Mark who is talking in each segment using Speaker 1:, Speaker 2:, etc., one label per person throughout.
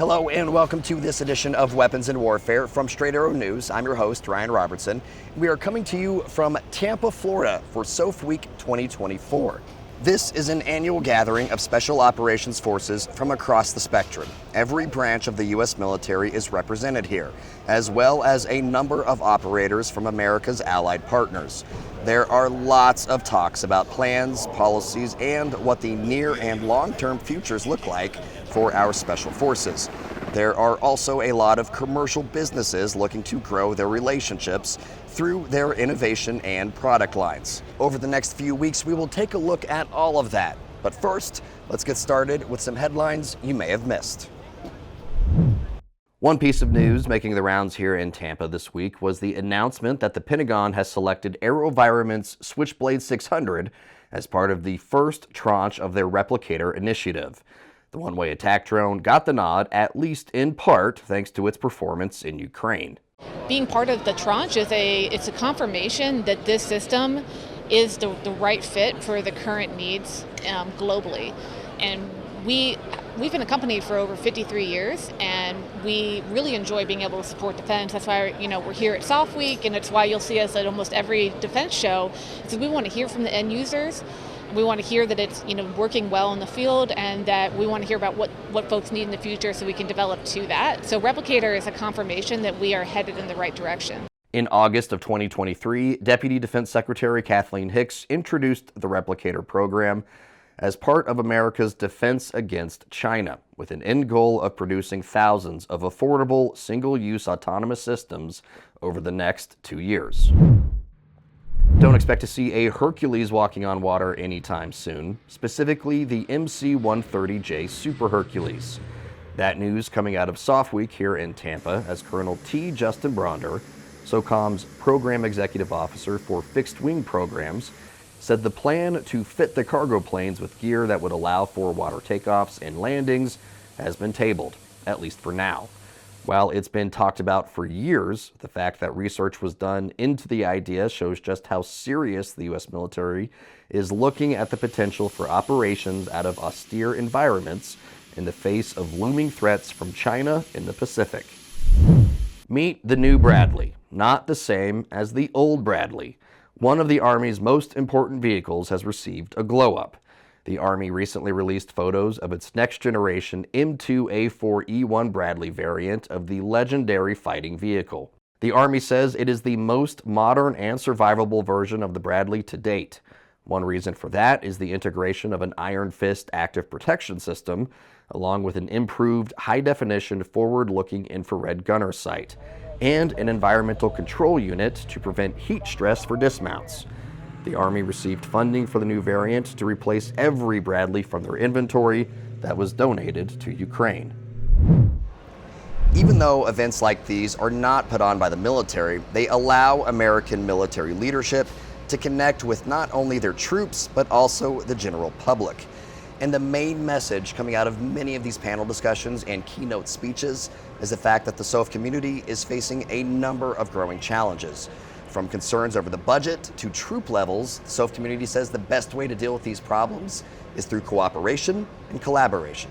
Speaker 1: Hello and welcome to this edition of Weapons and Warfare from Straight Arrow News. I'm your host, Ryan Robertson. We are coming to you from Tampa, Florida for SOF Week 2024. This is an annual gathering of special operations forces from across the spectrum. Every branch of the U.S. military is represented here, as well as a number of operators from America's allied partners. There are lots of talks about plans, policies, and what the near and long-term futures look like for our special forces. There are also a lot of commercial businesses looking to grow their relationships through their innovation and product lines. Over the next few weeks, we will take a look at all of that. But first, let's get started with some headlines you may have missed. One piece of news making the rounds here in Tampa this week was the announcement that the Pentagon has selected AeroVironment's Switchblade 600 as part of the first tranche of their Replicator initiative. The one-way attack drone got the nod, at least in part, thanks to its performance in Ukraine.
Speaker 2: Being part of the tranche it's a confirmation that this system is the right fit for the current needs globally. And we've been a company for over 53 years, and we really enjoy being able to support defense. That's why we're here at SOF Week, and it's why you'll see us at almost every defense show. So we want to hear from the end users. We want to hear that it's working well in the field, and that we want to hear about what folks need in the future so we can develop to that. So Replicator is a confirmation that we are headed in the right direction.
Speaker 1: In August of 2023, Deputy Defense Secretary Kathleen Hicks introduced the Replicator program as part of America's defense against China, with an end goal of producing thousands of affordable, single-use autonomous systems over the next 2 years. Don't expect to see a Hercules walking on water anytime soon, specifically the MC-130J Super Hercules. That news coming out of SOF Week here in Tampa as Colonel T. Justin Bronder, SOCOM's Program Executive Officer for Fixed Wing Programs, said the plan to fit the cargo planes with gear that would allow for water takeoffs and landings has been tabled, at least for now. While it's been talked about for years, the fact that research was done into the idea shows just how serious the U.S. military is looking at the potential for operations out of austere environments in the face of looming threats from China in the Pacific. Meet the new Bradley, not the same as the old Bradley. One of the Army's most important vehicles has received a glow-up. The Army recently released photos of its next-generation M2A4E1 Bradley variant of the legendary fighting vehicle. The Army says it is the most modern and survivable version of the Bradley to date. One reason for that is the integration of an Iron Fist active protection system, along with an improved high-definition forward-looking infrared gunner sight, and an environmental control unit to prevent heat stress for dismounts. The Army received funding for the new variant to replace every Bradley from their inventory that was donated to Ukraine. Even though events like these are not put on by the military, they allow American military leadership to connect with not only their troops, but also the general public. And the main message coming out of many of these panel discussions and keynote speeches is the fact that the SOF community is facing a number of growing challenges. From concerns over the budget to troop levels, the SOF community says the best way to deal with these problems is through cooperation and collaboration.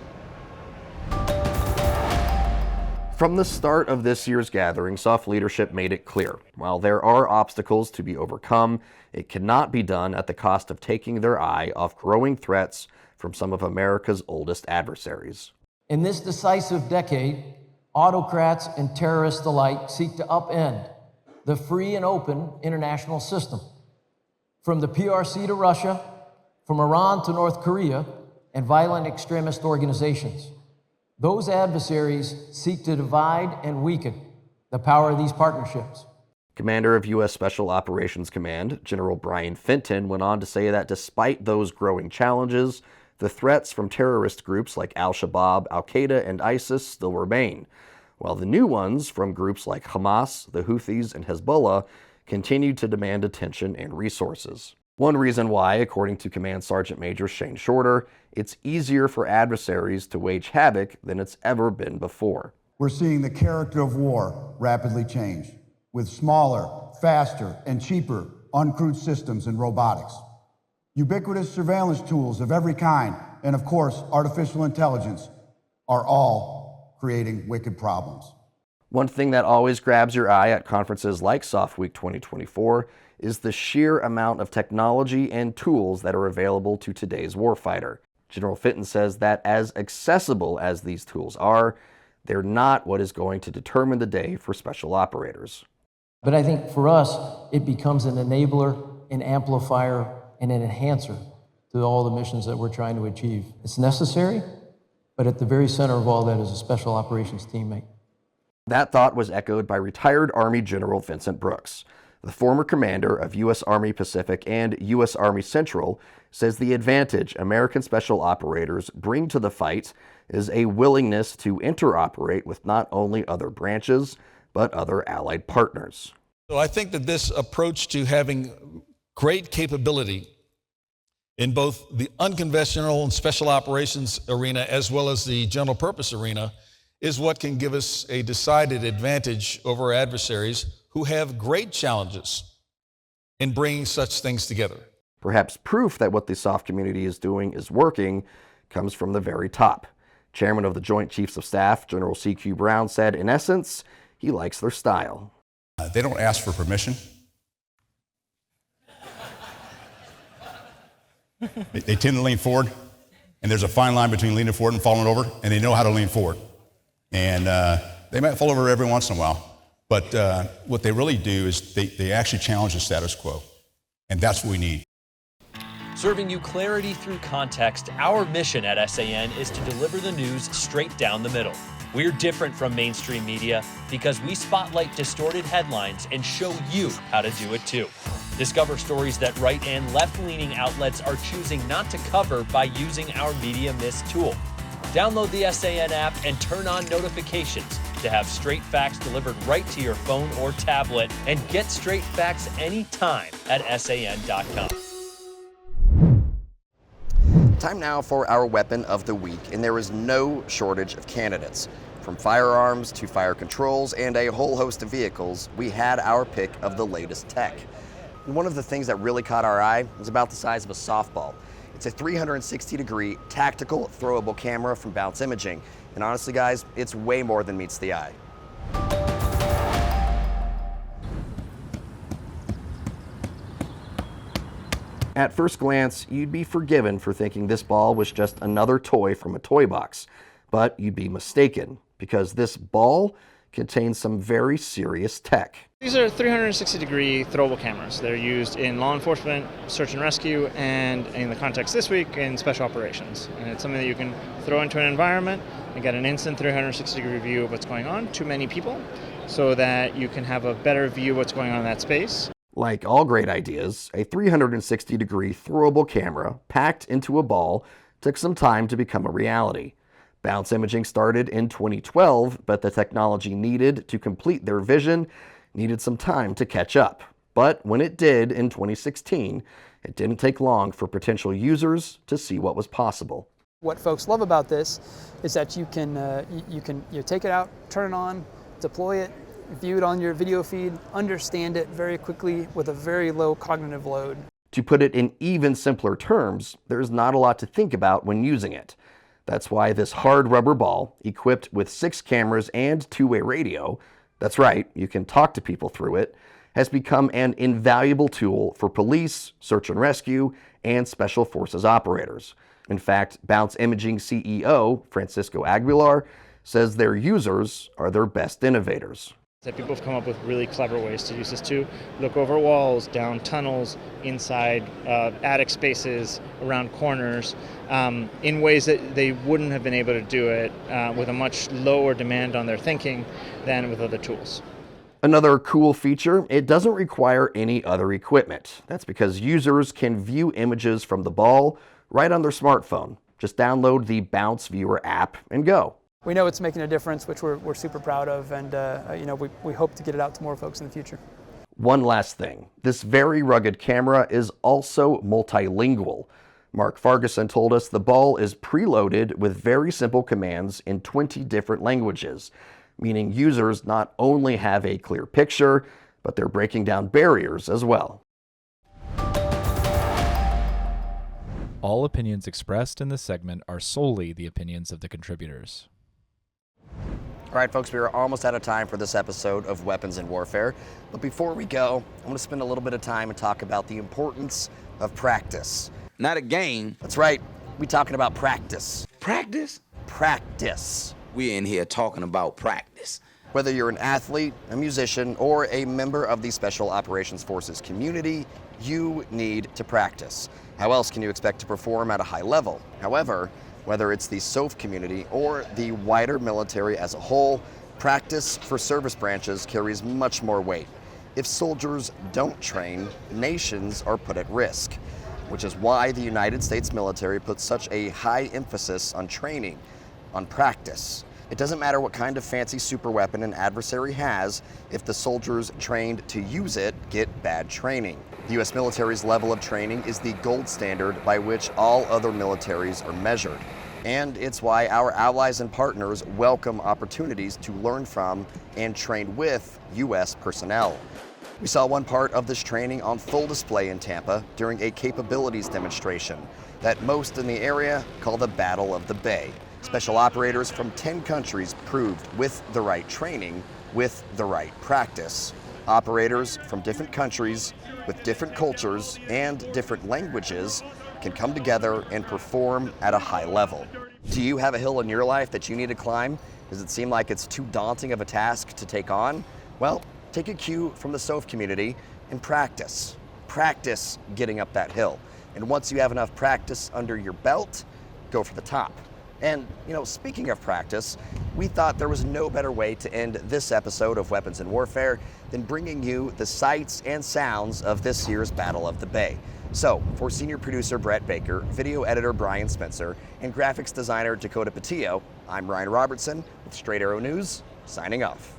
Speaker 1: From the start of this year's gathering, SOF leadership made it clear, while there are obstacles to be overcome, it cannot be done at the cost of taking their eye off growing threats from some of America's oldest adversaries.
Speaker 3: In this decisive decade, autocrats and terrorists alike seek to upend the free and open international system. From the PRC to Russia, from Iran to North Korea, and violent extremist organizations. Those adversaries seek to divide and weaken the power of these partnerships.
Speaker 1: Commander of U.S. Special Operations Command, General Brian Fenton, went on to say that despite those growing challenges, the threats from terrorist groups like Al-Shabaab, Al-Qaeda, and ISIS still remain, while the new ones from groups like Hamas, the Houthis, and Hezbollah continue to demand attention and resources. One reason why, according to Command Sergeant Major Shane Shorter, it's easier for adversaries to wage havoc than it's ever been before.
Speaker 4: We're seeing the character of war rapidly change, with smaller, faster, and cheaper uncrewed systems and robotics. Ubiquitous surveillance tools of every kind, and of course, artificial intelligence, are all creating wicked problems.
Speaker 1: One thing that always grabs your eye at conferences like Soft Week 2024 is the sheer amount of technology and tools that are available to today's warfighter. General Fitton says that as accessible as these tools are, they're not what is going to determine the day for special operators.
Speaker 3: But I think for us, it becomes an enabler, an amplifier, and an enhancer to all the missions that we're trying to achieve. It's necessary, but at the very center of all that is a special operations teammate.
Speaker 1: That thought was echoed by retired Army General Vincent Brooks. The former commander of U.S. Army Pacific and U.S. Army Central says the advantage American special operators bring to the fight is a willingness to interoperate with not only other branches, but other allied partners.
Speaker 5: So I think that this approach to having great capability in both the unconventional and special operations arena as well as the general purpose arena is what can give us a decided advantage over our adversaries who have great challenges in bringing such things together.
Speaker 1: Perhaps proof that what the SOF community is doing is working comes from the very top. Chairman of the Joint Chiefs of Staff, General C.Q. Brown, said, in essence, he likes their style.
Speaker 6: They don't ask for permission. They tend to lean forward, and there's a fine line between leaning forward and falling over, and they know how to lean forward. And they might fall over every once in a while, but what they really do is they actually challenge the status quo, and that's what we need.
Speaker 7: Serving you clarity through context, our mission at SAN is to deliver the news straight down the middle. We're different from mainstream media because we spotlight distorted headlines and show you how to do it too. Discover stories that right and left-leaning outlets are choosing not to cover by using our Media Mist tool. Download the SAN app and turn on notifications to have straight facts delivered right to your phone or tablet, and get straight facts anytime at SAN.com.
Speaker 1: Time now for our weapon of the week, and there is no shortage of candidates. From firearms to fire controls and a whole host of vehicles, we had our pick of the latest tech. And one of the things that really caught our eye was about the size of a softball. It's a 360-degree tactical throwable camera from Bounce Imaging. And honestly, guys, it's way more than meets the eye. At first glance, you'd be forgiven for thinking this ball was just another toy from a toy box. But you'd be mistaken, because this ball contains some very serious tech.
Speaker 8: These are 360-degree throwable cameras. They're used in law enforcement, search and rescue, and in the context this week, in special operations. And it's something that you can throw into an environment and get an instant 360-degree view of what's going on to many people, so that you can have a better view of what's going on in that space.
Speaker 1: Like all great ideas, a 360-degree throwable camera packed into a ball took some time to become a reality. Bounce Imaging started in 2012, but the technology needed to complete their vision needed some time to catch up. But when it did in 2016, it didn't take long for potential users to see what was possible.
Speaker 9: What folks love about this is that you can take it out, turn it on, deploy it, view it on your video feed, understand it very quickly with a very low cognitive load.
Speaker 1: To put it in even simpler terms, there's not a lot to think about when using it. That's why this hard rubber ball, equipped with 6 cameras and two-way radio, that's right, you can talk to people through it, has become an invaluable tool for police, search and rescue, and special forces operators. In fact, Bounce Imaging CEO Francisco Aguilar says their users are their best innovators.
Speaker 8: That people have come up with really clever ways to use this to look over walls, down tunnels, inside attic spaces, around corners, in ways that they wouldn't have been able to do it with a much lower demand on their thinking than with other tools.
Speaker 1: Another cool feature, it doesn't require any other equipment. That's because users can view images from the ball right on their smartphone. Just download the Bounce Viewer app and go.
Speaker 9: We know it's making a difference, which we're super proud of, and we hope to get it out to more folks in the future.
Speaker 1: One last thing, this very rugged camera is also multilingual. Mark Farguson told us the ball is preloaded with very simple commands in 20 different languages, meaning users not only have a clear picture, but they're breaking down barriers as well.
Speaker 10: All opinions expressed in this segment are solely the opinions of the contributors.
Speaker 1: All right, folks, we are almost out of time for this episode of Weapons in Warfare. But before we go, I want to spend a little bit of time and talk about the importance of practice.
Speaker 11: Not a game.
Speaker 1: That's right. We're talking about practice.
Speaker 11: Practice?
Speaker 1: Practice.
Speaker 11: We're in here talking about practice.
Speaker 1: Whether you're an athlete, a musician, or a member of the Special Operations Forces community, you need to practice. How else can you expect to perform at a high level? However, whether it's the SOF community or the wider military as a whole, practice for service branches carries much more weight. If soldiers don't train, nations are put at risk, which is why the United States military puts such a high emphasis on training, on practice. It doesn't matter what kind of fancy superweapon an adversary has, if the soldiers trained to use it get bad training. The U.S. military's level of training is the gold standard by which all other militaries are measured. And it's why our allies and partners welcome opportunities to learn from and train with U.S. personnel. We saw one part of this training on full display in Tampa during a capabilities demonstration that most in the area call the Battle of the Bay. Special operators from 10 countries proved with the right training, with the right practice. Operators from different countries with different cultures and different languages can come together and perform at a high level. Do you have a hill in your life that you need to climb? Does it seem like it's too daunting of a task to take on? Well, take a cue from the SOF community and practice. Practice getting up that hill. And once you have enough practice under your belt, go for the top. And, speaking of practice, we thought there was no better way to end this episode of Weapons in Warfare than bringing you the sights and sounds of this year's Battle of the Bay. So, for senior producer Brett Baker, video editor Brian Spencer, and graphics designer Dakota Patillo, I'm Ryan Robertson with Straight Arrow News, signing off.